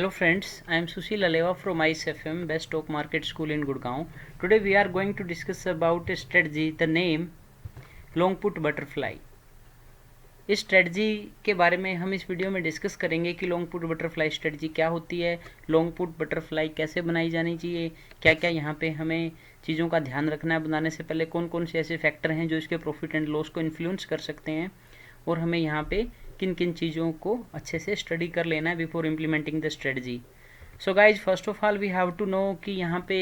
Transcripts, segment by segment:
Hello friends, I am Sushil Aleva from ICFM, Best Stock Market School in Gurgaon. Today we are going to discuss about a strategy, the name Long Put Butterfly. इस strategy के बारे में हम इस video में discuss करेंगे कि long put butterfly strategy क्या होती है, लॉन्ग पुट बटरफ्लाई कैसे बनाई जानी चाहिए, क्या क्या यहाँ पे हमें चीज़ों का ध्यान रखना है बनाने से पहले, कौन कौन से ऐसे फैक्टर हैं जो इसके प्रॉफिट एंड लॉस को इन्फ्लुएंस कर सकते हैं और हमें यहाँ पे किन किन चीज़ों को अच्छे से स्टडी कर लेना है before implementing the strategy. So guys, first of all we have to know कि यहाँ पे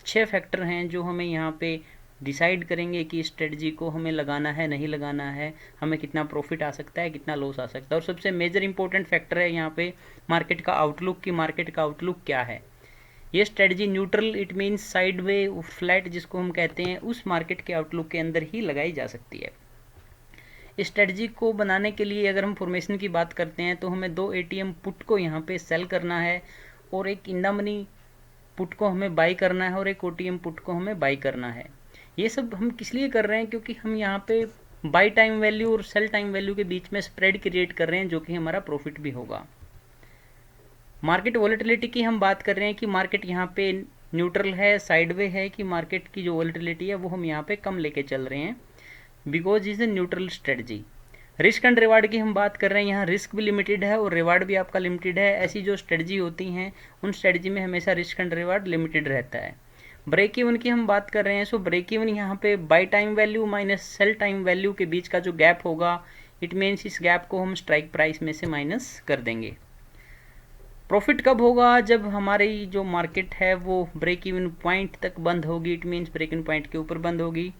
6 फैक्टर हैं जो हमें यहाँ पे डिसाइड करेंगे कि स्ट्रेटजी को हमें लगाना है नहीं लगाना है, हमें कितना प्रॉफिट आ सकता है कितना लॉस आ सकता है। और सबसे मेजर इंपॉर्टेंट फैक्टर है यहाँ पे मार्केट का आउटलुक, कि मार्केट का आउटलुक क्या है। ये strategy neutral, it means side way flat जिसको हम कहते हैं, उस मार्केट के आउटलुक के अंदर ही लगाई जा सकती है। इस स्ट्रेटजी को बनाने के लिए अगर हम फॉर्मेशन की बात करते हैं तो हमें 2 एटीएम पुट को यहाँ पे सेल करना है और एक इन द मनी पुट को हमें बाई करना है और एक ओटीएम पुट को हमें बाई करना है। ये सब हम किस लिए कर रहे हैं, क्योंकि हम यहाँ पे बाई टाइम वैल्यू और सेल टाइम वैल्यू के बीच में स्प्रेड क्रिएट कर रहे हैं जो कि हमारा प्रॉफिट भी होगा। मार्केट वॉलेटिलिटी की हम बात कर रहे हैं कि मार्केट यहाँ पे न्यूट्रल है, साइडवे है, कि मार्केट की जो वॉलेटिलिटी है वो हम यहाँ पे कम लेके चल रहे हैं because is a neutral strategy. Risk and reward की हम बात कर रहे हैं, यहाँ रिस्क भी लिमिटेड है और रिवार्ड भी आपका लिमिटेड है। ऐसी जो स्ट्रेटजी होती हैं उन स्ट्रेटजी में हमेशा रिस्क एंड रिवार्ड लिमिटेड रहता है। ब्रेक इवन की हम बात कर रहे हैं, सो ब्रेक इवन यहाँ पे by time value minus cell time value के बीच का जो गैप होगा, इट मीन्स इस गैप को हम स्ट्राइक प्राइस में से माइनस कर देंगे। प्रॉफिट कब होगा, जब हमारी जो मार्केट है वो ब्रेक इवन पॉइंट तक बंद होगी, it means break even point के ऊपर बंद होगी।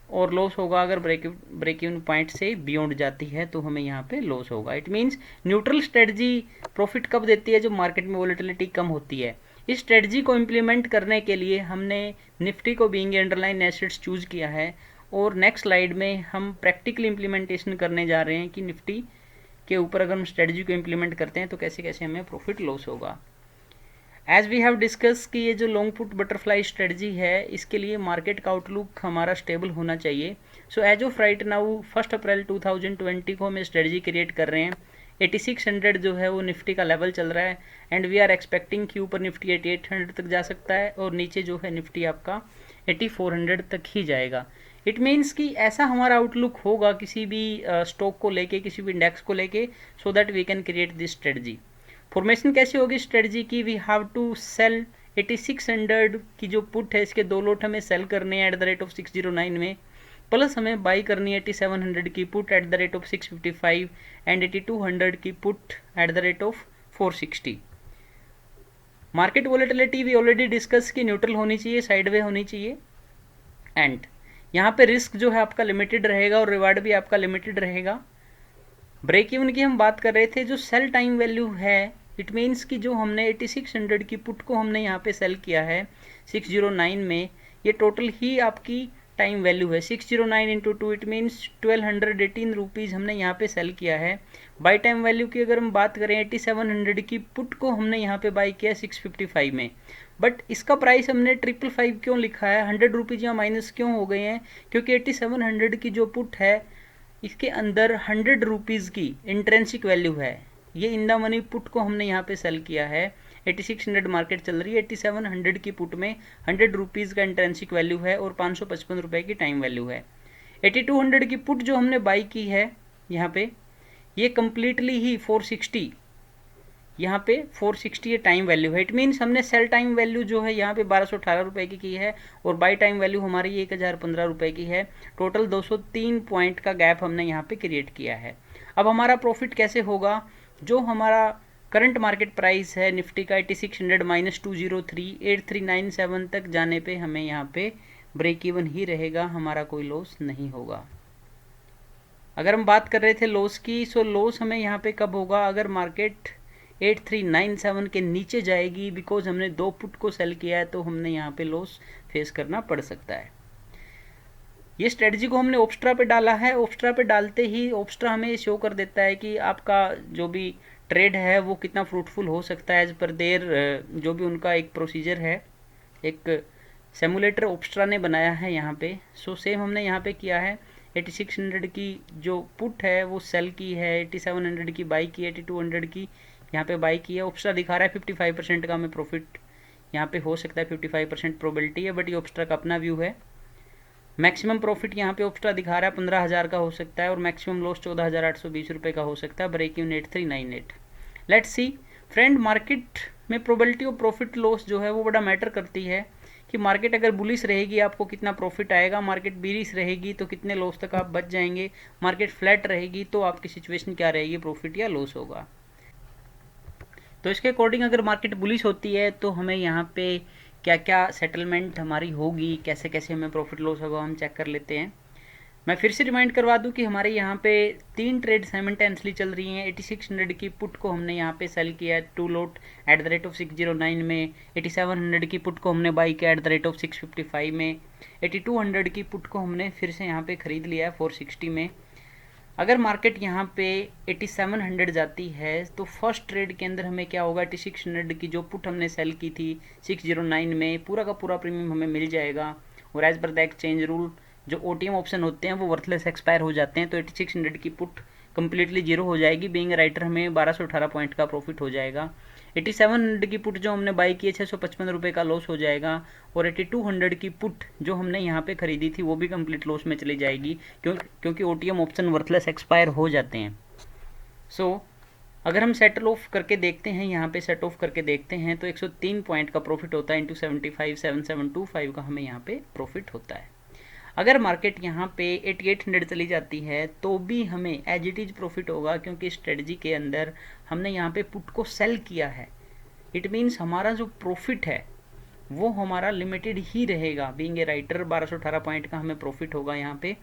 और लॉस होगा अगर ब्रेक इवन पॉइंट से बियॉन्ड जाती है तो हमें यहाँ पे लॉस होगा। It means neutral strategy profit कब देती है, जब मार्केट में वॉलेटिलिटी कम होती है। इस स्ट्रेटजी को इम्प्लीमेंट करने के लिए हमने निफ्टी को बीइंग अंडरलाइन एसेट्स चूज किया है और नेक्स्ट स्लाइड में हम प्रैक्टिकल इम्प्लीमेंटेशन करने जा रहे हैं कि निफ्टी के ऊपर अगर हम स्ट्रेटजी को इम्प्लीमेंट करते हैं तो कैसे कैसे हमें प्रॉफिट लॉस होगा। एज वी हैव डिस्कस कि ये जो लॉन्ग पुट बटरफ्लाई स्ट्रेटजी है, इसके लिए मार्केट का आउटलुक हमारा स्टेबल होना चाहिए। So as of right now 1 April 2020 को हम स्ट्रेटजी क्रिएट कर रहे हैं। 8600 जो है वो निफ्टी का लेवल चल रहा है एंड वी आर एक्सपेक्टिंग कि ऊपर निफ्टी 8800 तक जा सकता है और नीचे जो है निफ्टी आपका 8400 तक ही जाएगा। इट मीन्स कि ऐसा हमारा आउटलुक होगा किसी भी स्टॉक को लेके, किसी भी इंडेक्स को लेके, so that we can create this strategy. Formation कैसे होगी स्ट्रेटजी की, वी हैव टू सेल 8600 की जो पुट है इसके 2 लॉट हमें सेल करने हैं एट द रेट ऑफ 609 में, प्लस हमें बाई करनी है 8700 की put at the rate of 655 and 8200 की put at the rate of 460। Market volatility we already discuss की न्यूट्रल होनी चाहिए, साइडवे होनी चाहिए एंड यहाँ पे रिस्क जो है आपका लिमिटेड रहेगा और रिवार्ड भी आपका लिमिटेड रहेगा। ब्रेक इवन की हम बात कर रहे थे, जो सेल टाइम वैल्यू है, इट मीन्स कि जो हमने 8600 की पुट को हमने यहाँ पे सेल किया है 609 में, ये टोटल ही आपकी टाइम वैल्यू है। 609 इंटू 2 इट मीन्स 1218 रुपीज़ हमने यहाँ पे सेल किया है। बाई टाइम वैल्यू की अगर हम बात करें, 8700 की पुट को हमने यहाँ पे बाई किया 655 में, बट इसका प्राइस हमने 555 क्यों लिखा है, 100 रुपीज़ यहाँ माइनस क्यों हो गए हैं, क्योंकि 8700 की जो पुट है इसके अंदर 100 रुपीज़ की इंट्रेंसिक वैल्यू है। ये इन द मनी पुट को हमने यहाँ पे सेल किया है। 8600 मार्केट चल रही है, 8700 की पुट में 100 रुपीज़ का इंट्रेंसिक वैल्यू है और 555 रुपये की टाइम वैल्यू है। 8200 की पुट जो हमने बाई की है यहाँ पे, ये कम्प्लीटली ही 460, यहाँ पे 460 ये टाइम वैल्यू है। इट मीन्स हमने सेल टाइम वैल्यू जो है यहाँ पे 1218 रुपये की है और बाई टाइम वैल्यू हमारी 1015 रुपये की है। टोटल 203 पॉइंट का गैप हमने यहाँ पे क्रिएट किया है। अब हमारा प्रॉफिट कैसे होगा, जो हमारा करंट मार्केट प्राइस है निफ्टी का 8600 माइनस 203 8397 तक जाने पे हमें यहाँ पे ब्रेक इवन ही रहेगा, हमारा कोई लॉस नहीं होगा। अगर हम बात कर रहे थे लॉस की, सो लॉस हमें यहाँ पे कब होगा, अगर मार्केट 8397 के नीचे जाएगी, बिकॉज हमने 2 पुट को सेल किया है तो हमने यहाँ पे लॉस फेस करना पड़ सकता है। ये स्ट्रेटजी को हमने ओप्स्ट्रा पे डाला है। ओप्स्ट्रा पे डालते ही ओप्स्ट्रा हमें शो कर देता है कि आपका जो भी ट्रेड है वो कितना फ्रूटफुल हो सकता है एज पर देर जो भी उनका एक प्रोसीजर है, एक सिमुलेटर ओप्स्ट्रा ने बनाया है यहाँ पे। सो सेम हमने यहाँ पे किया है। 8600 की जो पुट है वो सेल की है, 8700 की बाई की, 8200 की यहाँ पे बाई किया, ऑप्स्ट्रा दिखा रहा है 55% का हमें प्रॉफिट यहाँ पे हो सकता है, 55% प्रोबेबिलिटी है, बट ये ऑप्स्ट्रा का अपना व्यू है। मैक्सिमम प्रॉफिट यहाँ पे ऑप्स्ट्रा दिखा रहा है 15,000 का हो सकता है और मैक्सिमम लॉस 14,820 रुपये का हो सकता है। Break even 8398। Let's see friend, market में प्रोबेबिलिटी ऑफ प्रॉफिट लॉस जो है वो बड़ा मैटर करती है कि मार्केट अगर बुलिश रहेगी आपको कितना प्रॉफिट आएगा, मार्केट बीरिश रहेगी तो कितने लॉस तक आप बच जाएंगे, मार्केट फ्लैट रहेगी तो आपकी सिचुएशन क्या रहेगी, प्रॉफिट या लॉस होगा। तो इसके अकॉर्डिंग अगर मार्केट बुलिश होती है तो हमें यहाँ पे क्या क्या सेटलमेंट हमारी होगी, कैसे कैसे हमें प्रॉफिट लॉस होगा, हम चेक कर लेते हैं। मैं फिर से रिमाइंड करवा दूं कि हमारे यहाँ पे 3 ट्रेड साइमल्टेनियसली चल रही हैं। 8600 की पुट को हमने यहाँ पे सेल किया है 2 lot at the rate of 609 में। 8700 की पुट को हमने बाई किया एट द रेट ऑफ 655 में। 8200 की पुट को हमने फिर से यहाँ पे ख़रीद लिया है 460 में। अगर मार्केट यहाँ पे 8700 जाती है तो फर्स्ट ट्रेड के अंदर हमें क्या होगा, 8600 की जो पुट हमने सेल की थी 609 में, पूरा का पूरा प्रीमियम हमें मिल जाएगा। और as per the exchange rule जो OTM ऑप्शन होते हैं वो वर्थलेस एक्सपायर हो जाते हैं, तो 8600 की पुट कंप्लीटली जीरो हो जाएगी। बीइंग राइटर हमें 1218 पॉइंट का प्रॉफिट हो जाएगा। 8700 की पुट जो हमने बाई की है 655 रुपये का लॉस हो जाएगा। और 8200 की पुट जो हमने यहाँ पे खरीदी थी वो भी कंप्लीट लॉस में चली जाएगी क्योंकि OTM ऑप्शन वर्थलेस एक्सपायर हो जाते हैं। अगर हम सेटल ऑफ करके देखते हैं, यहाँ पे सेट ऑफ करके देखते हैं तो 103 पॉइंट का प्रॉफिट होता है इंटू 75 7725 का हमें यहाँ पे प्रॉफिट होता है। अगर मार्केट यहाँ पे 8800 चली जाती है तो भी हमें एज इट इज प्रॉफिट होगा क्योंकि स्ट्रेटजी के अंदर हमने यहाँ पे पुट को सेल किया है। इट मीन्स हमारा जो प्रॉफिट है वो हमारा लिमिटेड ही रहेगा। बीइंग ए राइटर 1218 पॉइंट का हमें प्रॉफिट होगा यहाँ पे।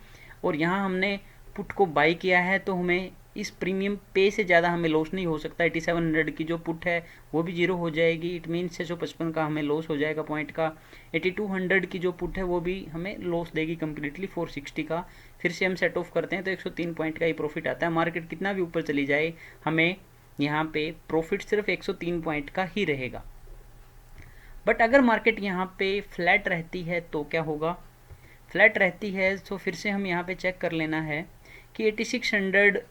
और यहाँ हमने पुट को बाई किया है तो हमें इस प्रीमियम पे से ज़्यादा हमें लॉस नहीं हो सकता। 8700 की जो पुट है वो भी जीरो हो जाएगी। इट मीन्स 655 का हमें लॉस हो जाएगा पॉइंट का। 8200 की जो पुट है वो भी हमें लॉस देगी कम्प्लीटली 460 का। फिर से हम सेट ऑफ करते हैं तो 103 पॉइंट का ही प्रॉफिट आता है। मार्केट कितना भी ऊपर चली जाए हमें यहाँ पे प्रॉफिट सिर्फ 103 पॉइंट का ही रहेगा। बट अगर मार्केट यहाँ पे फ्लैट रहती है तो क्या होगा, फ्लैट रहती है तो फिर से हम यहाँ पे चेक कर लेना है कि 8600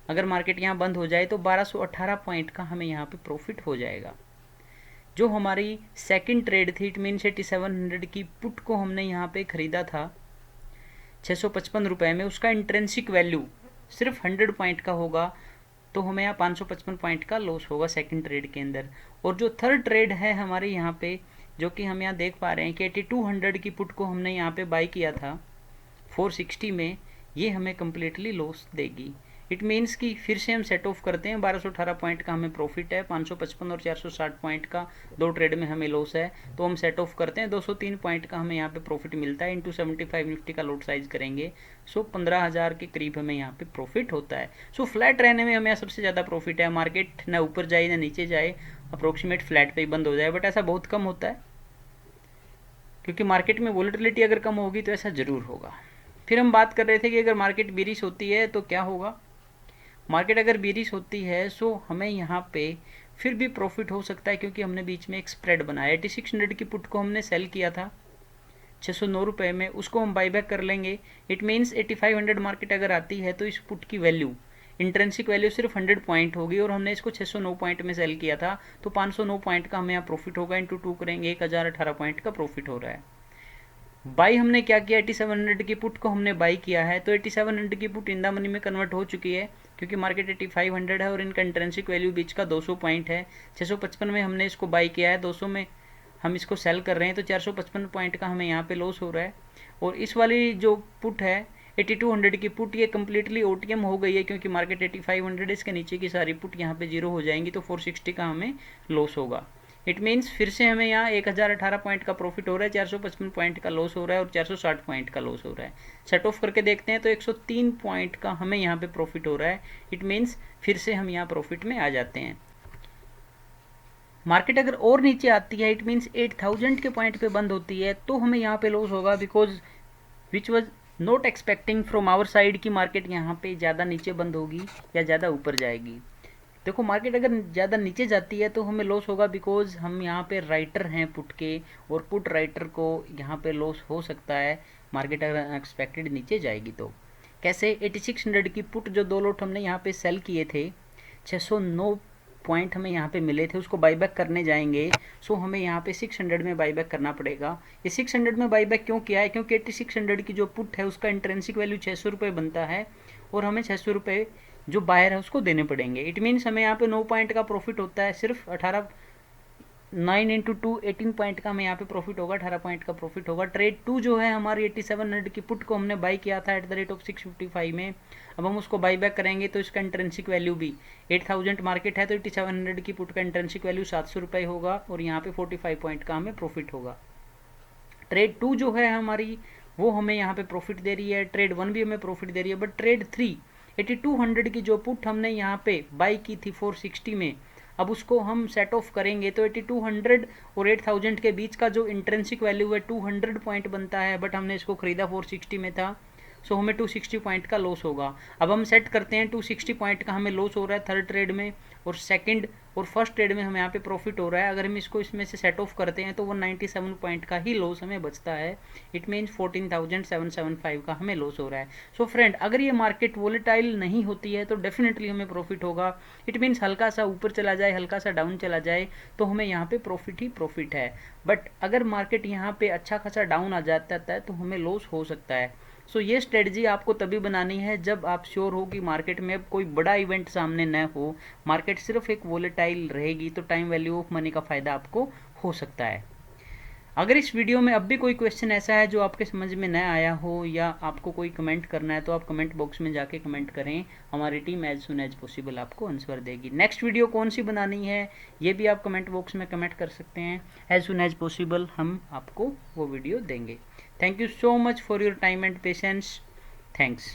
अगर मार्केट यहाँ बंद हो जाए तो 1218 पॉइंट का हमें यहाँ पे प्रॉफिट हो जाएगा। जो हमारी सेकंड ट्रेड थी, इट मीन्स 8700 की पुट को हमने यहाँ पे ख़रीदा था 655 रुपये में, उसका इंट्रेंसिक वैल्यू सिर्फ 100 पॉइंट का होगा तो हमें यहाँ 555 पॉइंट का लॉस होगा सेकंड ट्रेड के अंदर। और जो थर्ड ट्रेड है हमारे यहाँ पे, जो कि हम यहाँ देख पा रहे हैं कि 8200 की पुट को हमने यहाँ पे बाई किया था 460 में, ये हमें कम्प्लीटली लॉस देगी। इट मीन्स कि फिर से हम सेट ऑफ करते हैं 1218 पॉइंट का हमें प्रॉफिट है, 555 और 460 पॉइंट का दो ट्रेड में हमें लॉस है, तो हम सेट ऑफ करते हैं 203 पॉइंट का हमें यहाँ पे प्रॉफिट मिलता है। इंटू 75 निफ्टी का लोड साइज करेंगे 15,000 के करीब हमें यहाँ पे प्रॉफिट होता है। फ्लैट रहने में हमें सबसे ज़्यादा प्रॉफिट है। मार्केट ना ऊपर जाए ना नीचे जाए, अप्रोक्सीमेट फ्लैट पे ही बंद हो जाए, बट ऐसा बहुत कम होता है क्योंकि मार्केट में वॉलेटिलिटी अगर कम होगी तो ऐसा ज़रूर होगा। फिर हम बात कर रहे थे कि अगर मार्केट बेरिश होती है तो क्या होगा। मार्केट अगर बेरिश होती है सो हमें यहाँ पे फिर भी प्रॉफिट हो सकता है क्योंकि हमने बीच में एक स्प्रेड बनाया। 8600 की पुट को हमने सेल किया था 609 रुपये में, उसको हम बाईबैक कर लेंगे। इट मीन्स 8500 मार्केट अगर आती है तो इस पुट की वैल्यू, इंट्रेंसिक वैल्यू सिर्फ 100 पॉइंट होगी और हमने इसको 609 पॉइंट में सेल किया था तो 509 पॉइंट का हमें यहाँ प्रॉफिट होगा। इंटू 2 करेंगे 1018 पॉइंट का प्रॉफिट हो रहा है। बाई हमने क्या किया, 8700 की पुट को हमने बाई किया है तो 8700 की पुट इन द मनी में कन्वर्ट हो चुकी है क्योंकि मार्केट 8500 है और इनका इंट्रेंसिक वैल्यू बीच का 200 पॉइंट है। 655 में हमने इसको बाई किया है, 200 में हम इसको सेल कर रहे हैं तो 455 पॉइंट का हमें यहाँ पे लॉस हो रहा है। और इस वाली जो पुट है 8200 की पुट, ये कम्प्लीटली OTM हो गई है क्योंकि मार्केट 8500 इसके नीचे की सारी पुट यहाँ पे जीरो हो जाएंगी तो 460 का हमें लॉस होगा। इट मीन्स फिर से हमें यहाँ 1018 पॉइंट का प्रॉफिट हो रहा है, 455 पॉइंट का लॉस हो रहा है और 460 पॉइंट का लॉस हो रहा है। सेट ऑफ करके देखते हैं तो 103 पॉइंट का हमें यहाँ पे प्रॉफिट हो रहा है। इट मीन्स फिर से हम यहाँ प्रॉफिट में आ जाते हैं। मार्केट अगर और नीचे आती है, इट मीन्स 8000 के पॉइंट पे बंद होती है तो हमें यहाँ पे लॉस होगा because which was not expecting from our side की मार्केट यहाँ पे ज़्यादा नीचे बंद होगी या ज़्यादा ऊपर जाएगी। देखो मार्केट अगर ज़्यादा नीचे जाती है तो हमें लॉस होगा बिकॉज हम यहाँ पे राइटर हैं पुट के और पुट राइटर को यहाँ पे लॉस हो सकता है मार्केट अगर अनएक्सपेक्टेड नीचे जाएगी तो। कैसे, 8600 की पुट जो दो लॉट हमने यहाँ पे सेल किए थे 609 पॉइंट हमें यहाँ पे मिले थे उसको बाईबैक करने जाएंगे, सो हमें यहाँ पे 600 में बाईबैक करना पड़ेगा। ये 600 में बाईबैक क्यों किया है, क्योंकि 8600 की जो पुट है उसका इंट्रेंसिक वैल्यू 600 रुपये बनता है और हमें 600 रुपये जो बायर है उसको देने पड़ेंगे। इट मीन्स हमें यहाँ पे 9 पॉइंट का प्रॉफिट होता है, सिर्फ 9 इंटू 2 18 पॉइंट का हमें यहाँ पे प्रॉफिट होगा, 18 पॉइंट का प्रॉफिट होगा। ट्रेड 2 जो है हमारी 8700 की पुट को हमने बाई किया था @655 में, अब हम उसको बाई बैक करेंगे तो इसका इंट्रेंसिक वैल्यू भी 8000 मार्केट है तो 8700 की पुट का इंट्रेंसिक वैल्यू 700 रुपये होगा और यहाँ पे 45 पॉइंट का हमें प्रॉफिट होगा। ट्रेड 2 जो है हमारी वो हमें यहाँ पे प्रॉफिट दे रही है, ट्रेड 1 भी हमें प्रॉफिट दे रही है, बट ट्रेड 3 8200 की जो पुट हमने यहाँ पे बाई की थी 460 में, अब उसको हम सेट ऑफ करेंगे तो 8200 और 8000 के बीच का जो इंट्रेंसिक वैल्यू है 200 पॉइंट बनता है, बट हमने इसको खरीदा 460 में था, सो हमें 260 पॉइंट का लॉस होगा। अब हम सेट करते हैं 260 पॉइंट का हमें लॉस हो रहा है थर्ड ट्रेड में, और सेकंड और फर्स्ट ट्रेड में हमें यहाँ पे प्रॉफिट हो रहा है। अगर हम इसको इसमें से सेट ऑफ करते हैं तो 197 पॉइंट का ही लॉस हमें बचता है। इट मीन्स 14,775 का हमें लॉस हो रहा है। सो फ्रेंड, अगर ये मार्केट वोलेटाइल नहीं होती है तो डेफिनेटली हमें प्रॉफिट होगा। इट मीन्स हल्का सा ऊपर चला जाए, हल्का सा डाउन चला जाए तो हमें यहाँ पे प्रॉफिट ही प्रॉफिट है। बट अगर मार्केट यहाँ पे अच्छा खासा डाउन आ जाता है तो हमें लॉस हो सकता है। सो ये स्ट्रेटजी आपको तभी बनानी है जब आप श्योर हो कि मार्केट में अब कोई बड़ा इवेंट सामने न हो, मार्केट सिर्फ एक वोलेटाइल रहेगी, तो टाइम वैल्यू ऑफ मनी का फ़ायदा आपको हो सकता है। अगर इस वीडियो में अब भी कोई क्वेश्चन ऐसा है जो आपके समझ में न आया हो या आपको कोई कमेंट करना है तो आप कमेंट बॉक्स में जाके कमेंट करें, हमारी team as soon as possible आपको आंसर देगी। नेक्स्ट वीडियो कौन सी बनानी है ये भी आप कमेंट बॉक्स में कमेंट कर सकते हैं, एज सुन एज पॉसिबल हम आपको वो वीडियो देंगे। Thank you so much for your time and patience. Thanks.